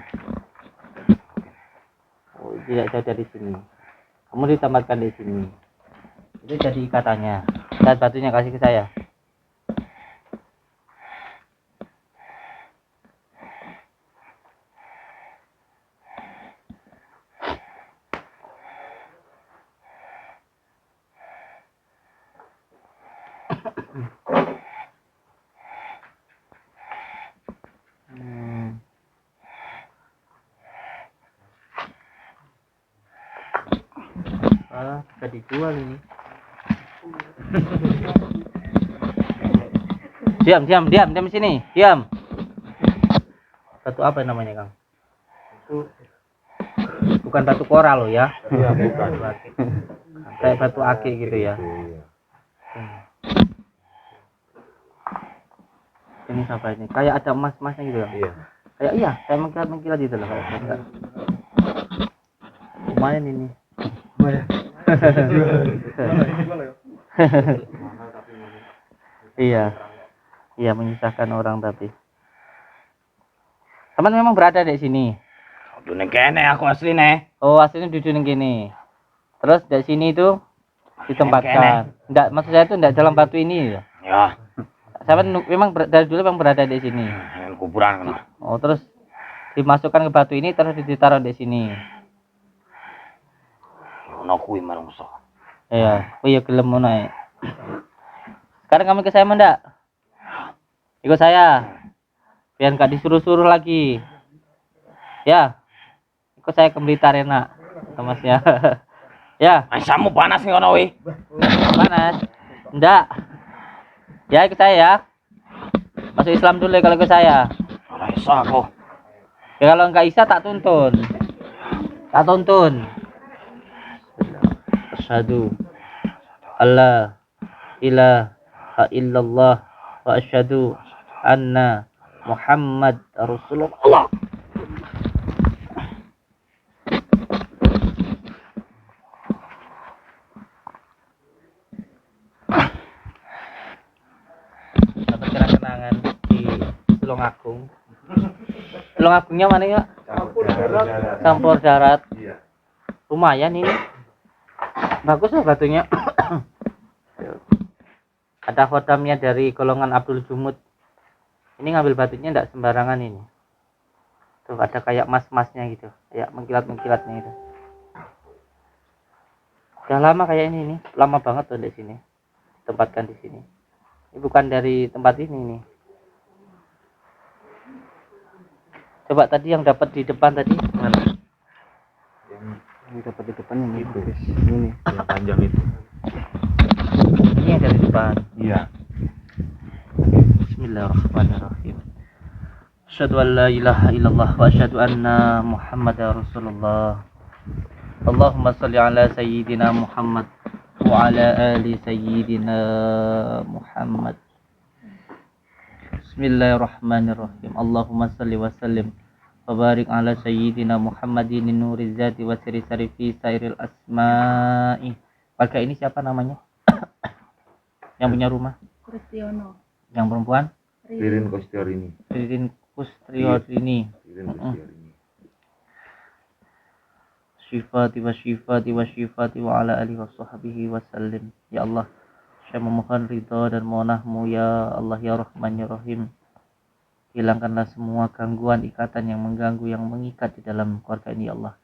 Oh, tidak jauh dari sini. Kamu ditempatkan di sini. Itu jadi ikatannya. Dan batunya kasih ke saya. Bisa dijual ini. Diam sini, diam. Batu apa namanya, Kang? Bukan batu koral loh ya. Iya, bukan. Kayak batu akik gitu ya. Ini apa ini? Kayak ada emas-emasnya gitu ya. Iya. Kayak iya, kayak mengkilat gitu loh kayak. Lumayan ini. Iya. Iya, menyusahkan orang tapi. Teman memang berada di sini. Dunia kene aku asli nih. Oh, aslinya di dunia gini. Terus dari sini itu ditempatkan. Enggak, maksud saya itu enggak dalam batu ini ya. Ya, Saya memang dari dulu memang berada di sini. yang kuburan kan. Oh, terus dimasukkan ke batu ini terus ditaruh di sini. Ono kuwi manungsa. Iya, oh iya gelem ngono ae. Sekarang kamu ke saya mendak? Ikut saya. Biar enggak disuruh-suruh lagi. Ya. Ikut saya ke Blitar enak. Masnya. Ya, Masamu panas nih kono wi. panas. Enggak. Ya, ikut saya ya. Masuk Islam dulu ya kalau ikut saya. Ora iso aku. Ya kalau enggak bisa tak tuntun. Tak tuntun. Asyhadu alla ilaha illallah wa asyhadu anna Muhammad Rasulullah. Dapat kenang-kenangan di Tulungagung. Tulungagungnya mana ya? Campur darat. Iya. Lumayan ini. Bagus lah batunya. Ada khodamnya dari golongan Abdul Jumud. Ini ngambil batunya enggak sembarangan ini. Tuh ada kayak emas-emasnya gitu, kayak mengkilat-mengkilatnya itu. Udah lama kayak ini nih, lama banget tuh di sini. Tempatkan di sini. Ini bukan dari tempat ini nih. Coba tadi yang dapat di depan tadi mana? Yang dapat di depan ini. Itu. Ini. Yang panjang itu. Ini yang dari depan. Iya. Bismillahirrahmanirrahim. Asyhadu an la ilaha illallah wa asyhadu anna Muhammadar Rasulullah. Allahumma shalli ala sayyidina Muhammad wa ala ali sayyidina Muhammad. Bismillahirrahmanirrahim. Allahumma shalli wa sallim wa barik ala sayyidina Muhammadin nuriz zati wa sirri sarifi sairil asma'i. Warga ini siapa namanya? Yang punya rumah? Kristiono. Yang perempuan? Ririn Kostiarini. Ririn Kustriorini. Ririn Kostiarini. Syifati wa syifati wa syifati wa ala alihi wa sahbihi wa sallim. Ya Allah, saya memohon ridha dan mohonahmu ya Allah ya Rahman ya Rahim. Hilangkanlah semua gangguan ikatan yang mengganggu yang mengikat di dalam keluarga ini ya Allah.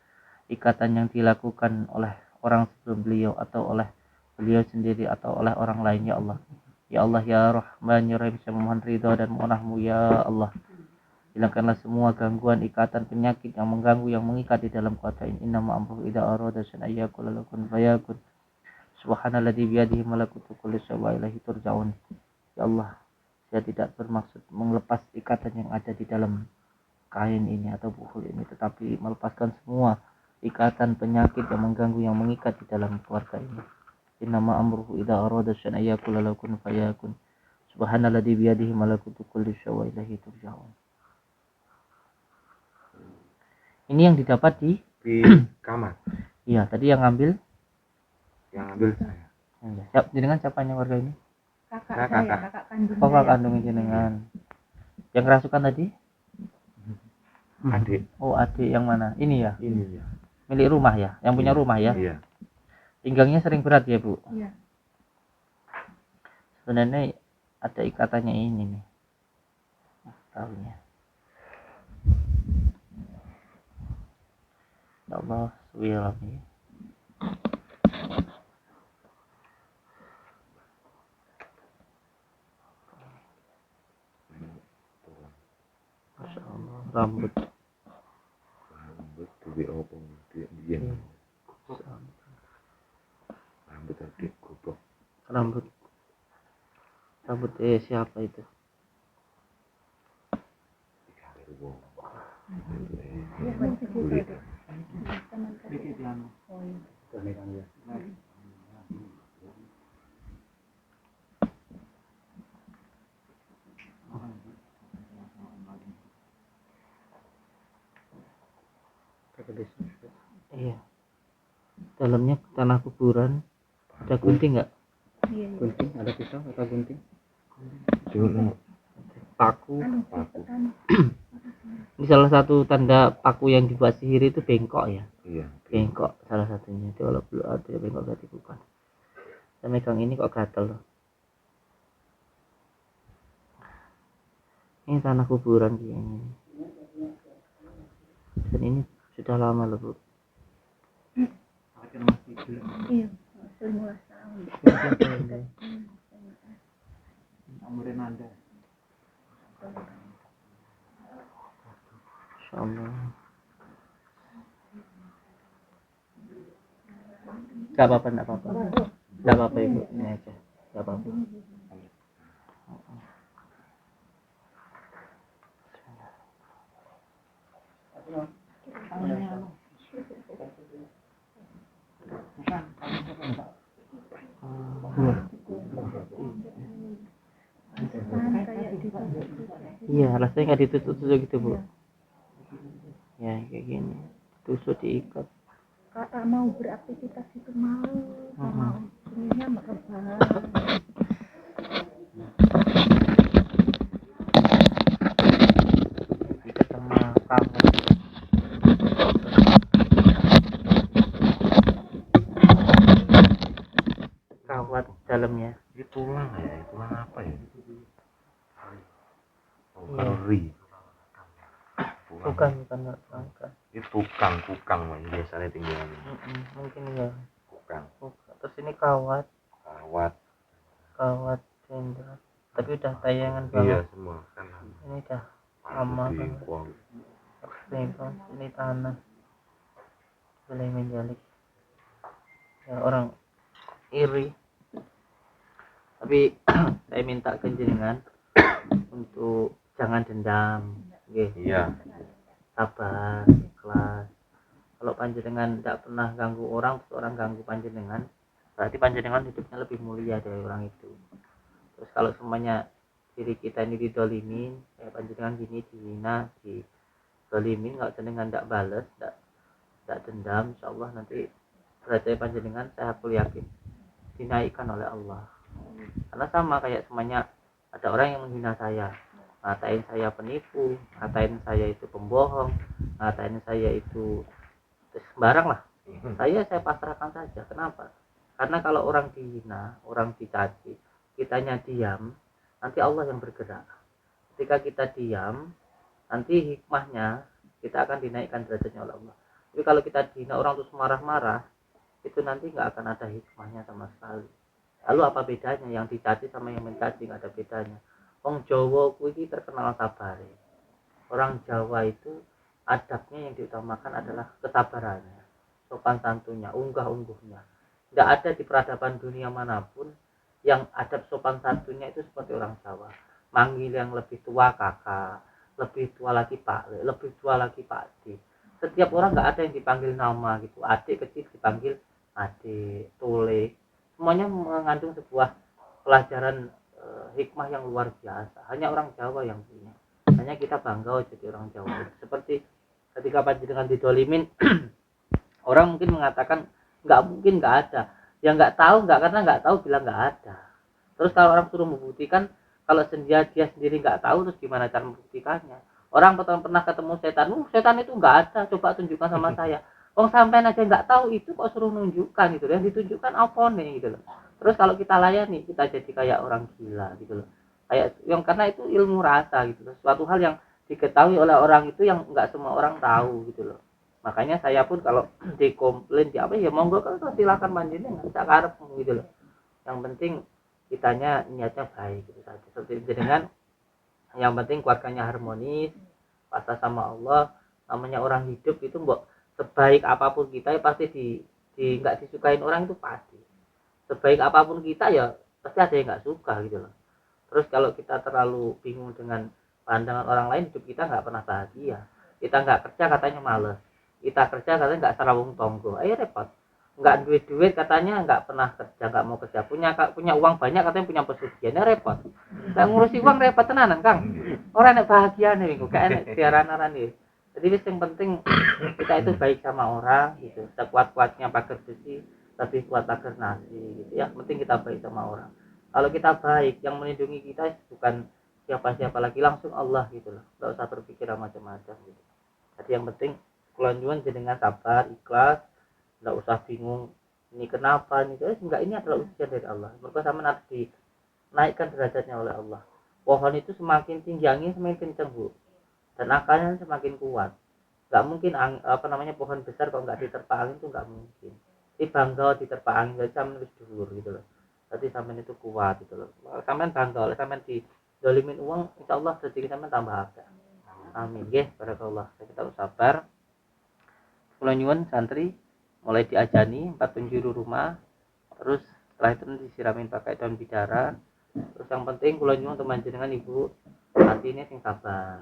Ikatan yang dilakukan oleh orang sebelum beliau atau oleh beliau sendiri atau oleh orang lain ya Allah. Ya Allah ya Rahman ya Rahim, saya memohon ridha dan mohonahmu ya Allah. Hilangkanlah semua gangguan, ikatan, penyakit yang mengganggu, yang mengikat di dalam keluarga ini. Innama amruhu idza arada syai'an ayyaqula lahu kun fayakun. Subhanalladzi biyadihi malakutu kulli syai'in wa ilaihi turja'un. Ya Allah, saya tidak bermaksud melepas ikatan yang ada di dalam kain ini atau buhul ini, tetapi melepaskan semua ikatan, penyakit yang mengganggu, yang mengikat di dalam keluarga ini. Innama amruhu idza arada syai'an ayyaqula lahu kun fayakun. Subhanalladzi biyadihi malakutu kulli syai'in wa ilaihi turja'un. Ini yang didapat di kamar. iya tadi yang ngambil Yang ambil saya. siap jenengan siapanya warga ini Kakak Kakak. saya, kakak kandung kakak saya. kandung jenengan yang kerasukan tadi Adik. oh adik yang mana ini ya Ini ya. milik rumah ya yang punya rumah ya Iya. pinggangnya sering berat ya bu Iya. sebenarnya ada ikatannya ini nih tahunya ya Allah subhanallah Masya Allah rambut Rambut duwe opo dia. Rambut adik goblok. rambut siapa itu Dari wong. iya dalamnya tanah kuburan ada gunting nggak Iya, iya. gunting ada pisau atau gunting Cuma paku paku. ini salah satu tanda paku yang dibuat sihir itu bengkok ya Iya. bengkok salah satunya itu kalau belum ada bengkok berarti bukan saya megang ini kok gatel loh ini tanah kuburan kayaknya dan ini sudah lama loh bu Iya, 15 tahun. Masya Allah gak apa-apa ibu ini aja gak apa-apa iya rasanya nggak ditutup-tutup gitu bu ya kayak gini tusuk diikat Kakak mau beraktivitas itu mau, mau ininya merebah. diikat sama kamu kawat dalamnya Ini tulang ya, tulang apa ya? Ri. bukan Ini tukang Mas. Biasanya tinggal mungkin ya tukang. bukan. Terus ini kawat Kawat. jenderal tapi udah tayangan Iya banget semua kan. ini udah lama Di banget buang. ini tanah boleh menjalik ya orang iri tapi saya minta ke jenengan untuk jangan dendam nggih Iya. sabar ikhlas kalau panjenengan tidak pernah ganggu orang terus orang ganggu panjenengan berarti panjenengan hidupnya lebih mulia dari orang itu terus kalau semuanya diri kita ini didolimin kayak panjenengan gini dihina didolimin kalau jenengan tidak balas tidak dendam insyaallah nanti derajat panjenengan saya aku yakin dinaikkan oleh Allah karena sama kayak semuanya ada orang yang menghina saya ngatain saya penipu ngatain saya itu pembohong ngatain saya itu sembarang lah saya pasrahkan saja kenapa karena kalau orang dihina orang dicaci kitanya diam nanti Allah yang bergerak ketika kita diam nanti hikmahnya kita akan dinaikkan derajatnya oleh Allah tapi kalau kita dihina orang terus marah-marah itu nanti nggak akan ada hikmahnya sama sekali lalu apa bedanya yang dicaci sama yang mencaci nggak ada bedanya Wong Jawa kuwi terkenal sabare orang Jawa itu adabnya yang diutamakan adalah kesabarannya sopan santunnya unggah-ungguhnya tidak ada di peradaban dunia manapun yang adab sopan santunnya itu seperti orang Jawa manggil yang lebih tua kakak lebih tua lagi pak lebih tua lagi pak D setiap orang nggak ada yang dipanggil nama gitu adik kecil dipanggil adik tole semuanya mengandung sebuah pelajaran hikmah yang luar biasa hanya orang Jawa yang punya hanya kita bangga jadi orang Jawa seperti ketika panjenengan didolimin orang mungkin mengatakan nggak mungkin, nggak ada. Ya nggak tahu, nggak, karena nggak tahu bilang nggak ada. Terus kalau orang suruh membuktikan, kalau dia sendiri nggak tahu, terus gimana cara membuktikannya? Orang pernah ketemu setan, setan itu nggak ada, coba tunjukkan sama saya. Sampean aja nggak tahu itu kok suruh nunjukkan gitu, yang ditunjukkan apa nih gitu loh. Terus kalau kita layani, kita jadi kayak orang gila gitu loh. Kayak yang, karena itu ilmu rasa gitu loh. Suatu hal yang diketahui oleh orang itu yang nggak semua orang tahu gitu loh. Makanya saya pun kalau dikomplain di apa ya monggo, kalau silakan panjenengan nggak karepmu gitu loh. Yang penting kitanya niatnya baik gitu saja. Seperti dengan yang penting keluarganya harmonis, pasrah sama Allah. Namanya orang hidup itu mbok sebaik apapun kita ya pasti nggak disukain orang, itu pasti. Sebaik apapun kita ya pasti ada yang nggak suka gitu loh. Terus kalau kita terlalu bingung dengan pandangan orang lain, hidup kita nggak pernah bahagia. Kita nggak kerja katanya males, kita kerja katanya nggak sarawung tonggo, ayo repot. Nggak duit katanya nggak pernah kerja, nggak mau kerja, punya uang banyak katanya punya pesugihan, ya repot. Nggak ngurusi uang repot tenanan Kang. Orang enak bahagia nih minggu, kayak enak siaran-aran nih. Jadi yang penting kita itu baik sama orang gitu. Sekuat-kuatnya pagar besi, lebih kuat pagar nasi gitu ya. Penting kita baik sama orang. Kalau kita baik, yang melindungi kita bukan siapa-siapa lagi, langsung Allah gitu loh. Nggak usah berpikir macam-macam gitu. Jadi yang penting kelanjutan dengan sabar, ikhlas, nggak usah bingung ini kenapa nih, enggak, ini adalah ujian dari Allah. Mereka sama nanti dinaikkan derajatnya oleh Allah. Pohon itu semakin tinggi angin semakin kencang Bu, dan akarnya semakin kuat. Nggak mungkin pohon besar kalau nggak diterpa angin itu nggak mungkin. Di bangga diterpa angin nggak sampai terus dulur gitu loh. Berarti sampean itu kuat gitu loh. Sampean bangga, sampean didolimin uang, insya Allah rezeki sampean tambah ada. Amin. Nggih, barakallah. Kita harus sabar. Kula nyuwun santri mulai diajani 4 penjuru rumah, terus setelah itu disiramin pakai daun bidara. Terus yang penting kula nyuwun teman jenengan ibu hati ini sing sabar,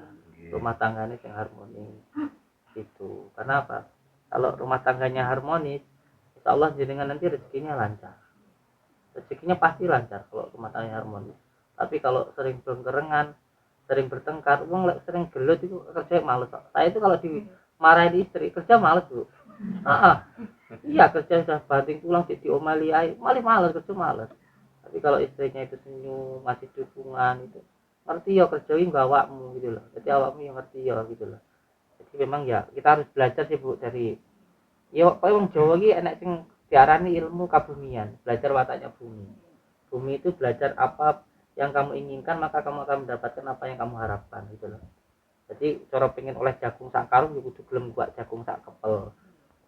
rumah tangganya sing harmonis gitu. Karena apa? Kalau rumah tangganya harmonis, insya Allah jenengan nanti rezekinya lancar. Rezekinya pasti lancar kalau rumah tangganya harmonis. Tapi kalau sering berkerengan, sering bertengkar, sering gelut itu kerja males. Saya itu kalau dimarahin istri kerja males Bu. Iya, kerja sudah banting tulang jadi omali malah males, kerja males. Tapi kalau istrinya itu senyum, masih dukungan itu, ngerti ya kerjain gawakmu gitu loh. Jadi awakmu yang ngerti ya gitu loh. Jadi memang ya kita harus belajar sih Bu dari ya kok wong Jawa iki enek sing diarani ilmu kabumian, belajar wataknya bumi. Bumi itu belajar apa yang kamu inginkan, maka kamu akan mendapatkan apa yang kamu harapkan gitu loh. Jadi cara pengen oleh jagung sak karung ya kudu gelem buat jagung sak kepel.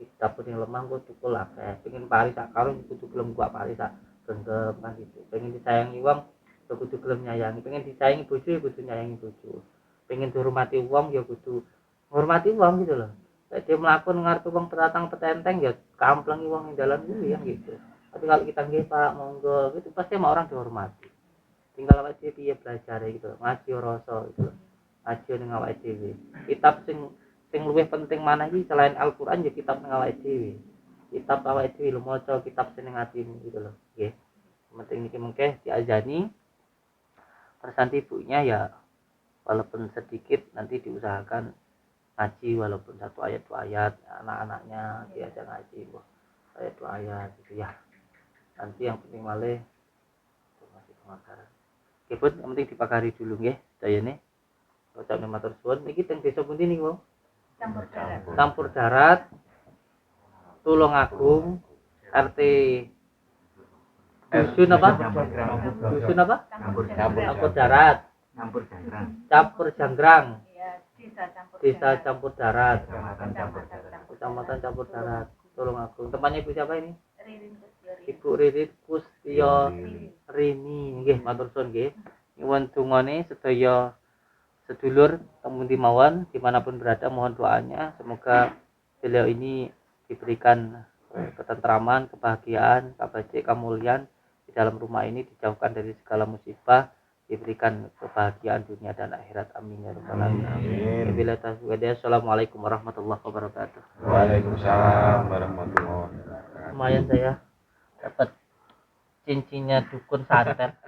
Kita punya lemah gue tukul akeh, pengen pari sak karung kudu gelem buat pari sak genggam kan gitu. Pengen disayangi uang ya kudu gelem nyayangi, pengen disayangi bojo ya kudu nyayangi bojo. Pengen dihormati uang ya kudu hormati uang gitu loh. Dia melakukan ngarep uang petatang petenteng ya kamplengi uang yang dalam dulu ya gitu. Tapi kalau kita nggih Pak monggo gitu pasti sama orang dihormati. Tinggal awake dhewe piye belajar gitu, ngaji rasa gitu loh. Ngaji ning awake dhewe. Kitab sing luwih penting mana iki selain Al-Qur'an ya kitab ning awake dhewe. Kitab awake dhewe lho maca kitab sing ning atimu gitu loh. Nggih. Penting niki mengke diajani. Terus nanti ibunya ya walaupun sedikit nanti diusahakan ngaji walaupun 1 ayat 2 ayat, anak-anaknya diajak ngaji ayat 2 ayat gitu ya. Nanti yang penting malih masih pemakaran. Oke pun yang penting dipagari dulu nggih dayane. Ucapne matur suwun. Niki teng desa pundi niku? Campur Darat. Tulungagung RT Dusun apa? Dusun apa? Campur Darat. Campur Janggrang. Desa Campur Darat. Kecamatan Campur Darat. Tulungagung. Tempatnya Ibu siapa ini? Ibu Ririn Kustio Rini. Nggih, matur suwun nggih. Nyuwun dungane sedaya sedulur temundi mawon dimanapun berada, mohon doanya semoga beliau ini diberikan ketentraman, kebahagiaan, kabajik, kemuliaan di dalam rumah ini, dijauhkan dari segala musibah, diberikan kebahagiaan dunia dan akhirat. Amin ya rabbal alamin. Assalamualaikum warahmatullahi wabarakatuh. Waalaikumsalam warahmatullahi wabarakatuh. Lumayan saya dapat cincinnya dukun santet.